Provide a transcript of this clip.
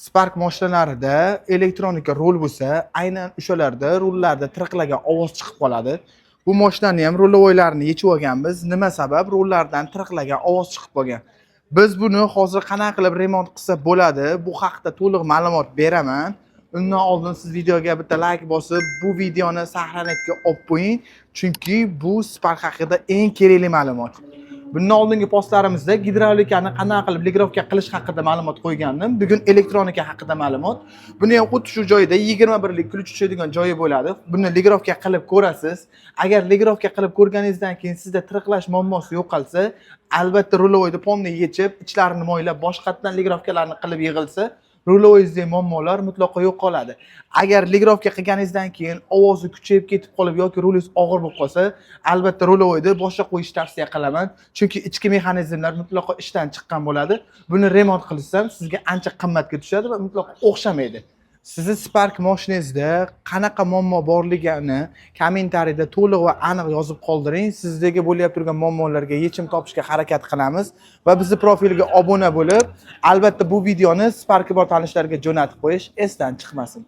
Spark mashinalarida elektronika rul bo'lsa, aynan o'shalarda rullarda tirqilagan ovoz chiqib qoladi. Bu mashinani ham rulovoylarini yechib olganmiz. Nima sabab? Rullardan tirqilagan ovoz chiqib qolgan. Biz buni hozir qanaqa qilib remont qilsa bo'ladi? Bu haqida to'liq ma'lumot beraman. Undan oldin siz videoga bitta like bosib, bu videoni sahranetga olib qo'ying, chunki bu Spark haqida eng kerakli ma'lumot. Bundan oldingi postlarimizda gidravlikani qanday qilib ligrovka qilish haqida ma'lumot qo'ygandim. Bugun elektronika haqida ma'lumot. Buni ham xuddi shu joyda 21 lik ключ tushadigan joyi bo'ladi. Buni ligrovka qilib ko'rasiz. Agar ligrovka qilib ko'rganingizdan keyin sizda tirqilash muammosi yo'qolsa, albatta rulovoyni ponni yechib, ichlarini moylab, boshqatdan ligrovkalarni qilib yig'ilsa, rulovoyingizdagi muammolar mutlaqo yo'qoladi. Agar ligrovka qilganingizdan keyin ovozi kuchayib ketib qolib yoki rulingiz og'ir bo'lib qolsa, albatta rulovoyni boshqa qo'yish tavsiya qilaman. Chunki ichki mexanizmlar mutlaqo ishdan chiqqan bo'ladi. Buni remont qilsam sizga ancha qimmatga tushadi va mutlaqo o'xshamaydi. Sizni Spark mashinangizda qanaqa muammo borligini kommentariyada to'liq va aniq yozib qoldiring. Sizdagi bo'layotgan turgan muammolarga yechim topishga harakat qilamiz va bizni profilga obuna bo'lib, albatta bu videoni Spark bor tanishlarga jo'natib qo'yish esdan chiqmasin.